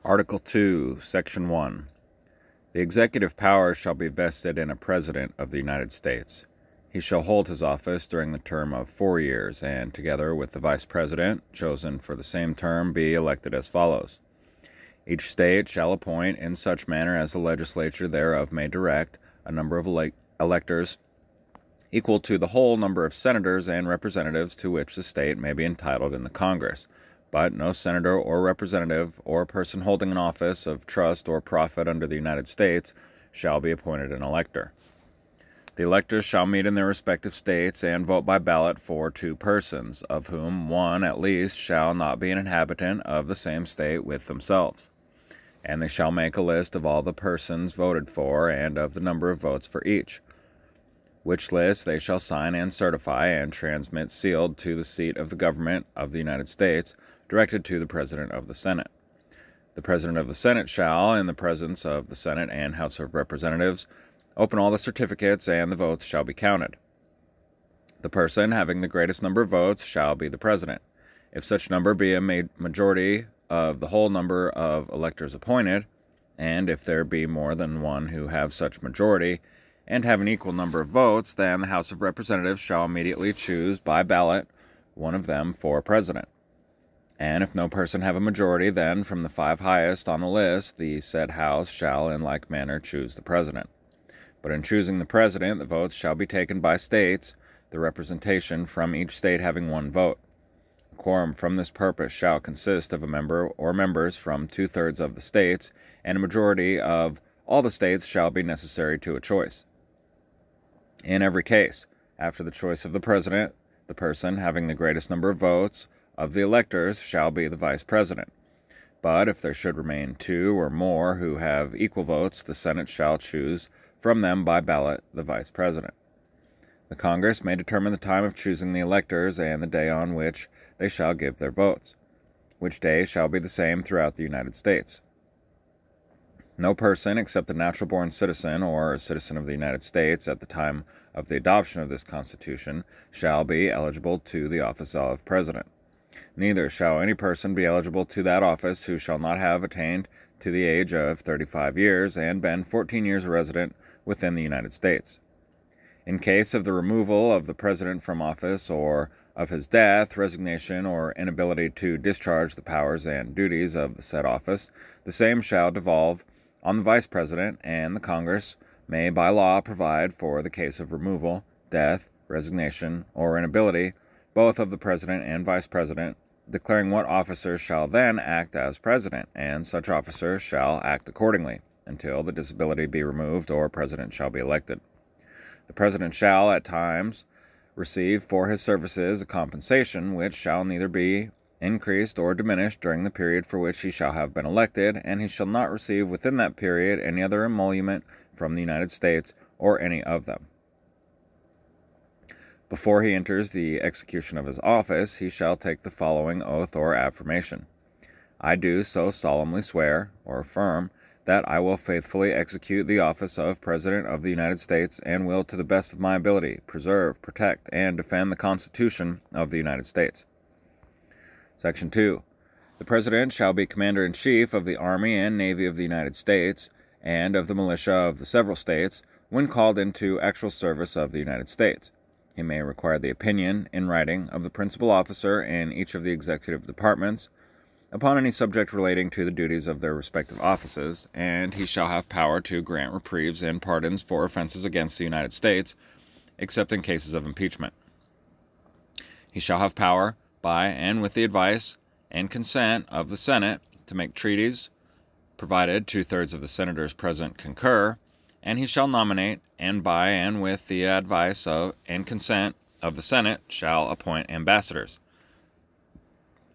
Article 2, Section 1. The executive power shall be vested in a President of the United States. He shall hold his office during the term of 4 years, and, together with the Vice President, chosen for the same term, be elected as follows. Each state shall appoint, in such manner as the legislature thereof may direct, a number of electors equal to the whole number of senators and representatives to which the state may be entitled in the Congress. But no senator or representative or person holding an office of trust or profit under the United States shall be appointed an elector. The electors shall meet in their respective states and vote by ballot for 2 persons, of whom one at least shall not be an inhabitant of the same state with themselves. And they shall make a list of all the persons voted for and of the number of votes for each, which list they shall sign and certify and transmit sealed to the seat of the government of the United States, directed to the President of the Senate. The President of the Senate shall, in the presence of the Senate and House of Representatives, open all the certificates, and the votes shall be counted. The person having the greatest number of votes shall be the President. If such number be a majority of the whole number of electors appointed, and if there be more than one who have such majority, and have an equal number of votes, then the House of Representatives shall immediately choose by ballot one of them for President. And if no person have a majority, then from the 5 highest on the list, the said House shall in like manner choose the President. But in choosing the President, the votes shall be taken by states, the representation from each state having 1 vote. A quorum from this purpose shall consist of a member or members from 2/3 of the states, and a majority of all the states shall be necessary to a choice. In every case, after the choice of the President, the person having the greatest number of votes of the electors shall be the Vice President. But if there should remain 2 or more who have equal votes, the Senate shall choose from them by ballot the Vice President. The Congress may determine the time of choosing the electors and the day on which they shall give their votes, which day shall be the same throughout the United States. No person except a natural-born citizen or a citizen of the United States at the time of the adoption of this Constitution shall be eligible to the office of President. Neither shall any person be eligible to that office who shall not have attained to the age of 35 years and been 14 years a resident within the United States. In case of the removal of the President from office or of his death, resignation, or inability to discharge the powers and duties of the said office, the same shall devolve on the Vice President, and the Congress may by law provide for the case of removal, death, resignation, or inability, both of the President and Vice President, declaring what officer shall then act as President, and such officer shall act accordingly, until the disability be removed or President shall be elected. The President shall, at times, receive for his services a compensation which shall neither be increased or diminished during the period for which he shall have been elected, and he shall not receive within that period any other emolument from the United States or any of them. Before he enters the execution of his office, he shall take the following oath or affirmation. I do so solemnly swear, or affirm, that I will faithfully execute the office of President of the United States and will, to the best of my ability, preserve, protect, and defend the Constitution of the United States. Section 2. The President shall be Commander-in-Chief of the Army and Navy of the United States and of the militia of the several states when called into actual service of the United States. He may require the opinion, in writing, of the principal officer in each of the executive departments upon any subject relating to the duties of their respective offices, and he shall have power to grant reprieves and pardons for offenses against the United States, except in cases of impeachment. He shall have power, by and with the advice and consent of the Senate, to make treaties, provided 2/3 of the senators present concur, and he shall nominate, and by and with the advice of and consent of the Senate shall appoint ambassadors,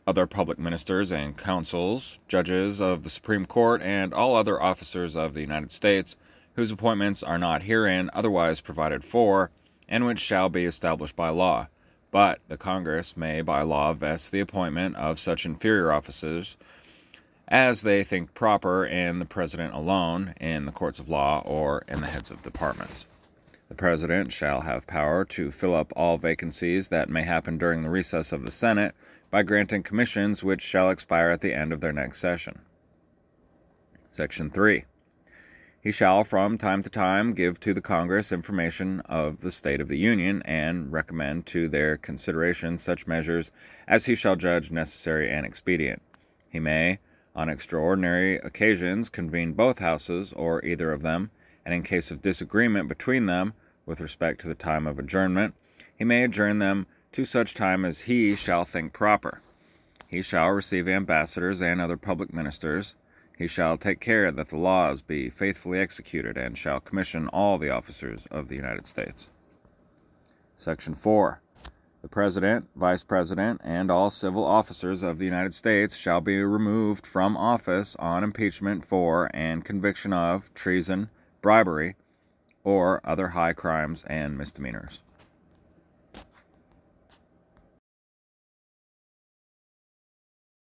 other public ministers and consuls, judges of the Supreme Court, and all other officers of the United States, whose appointments are not herein otherwise provided for, and which shall be established by law. But the Congress may by law vest the appointment of such inferior officers as they think proper in the President alone, in the courts of law, or in the heads of departments. The President shall have power to fill up all vacancies that may happen during the recess of the Senate by granting commissions which shall expire at the end of their next session. Section 3. He shall from time to time give to the Congress information of the state of the Union, and recommend to their consideration such measures as he shall judge necessary and expedient. He may, on extraordinary occasions, convene both houses, or either of them, and in case of disagreement between them with respect to the time of adjournment, he may adjourn them to such time as he shall think proper. He shall receive ambassadors and other public ministers. He shall take care that the laws be faithfully executed, and shall commission all the officers of the United States. Section 4. The President, Vice President, and all civil officers of the United States shall be removed from office on impeachment for and conviction of treason, bribery, or other high crimes and misdemeanors.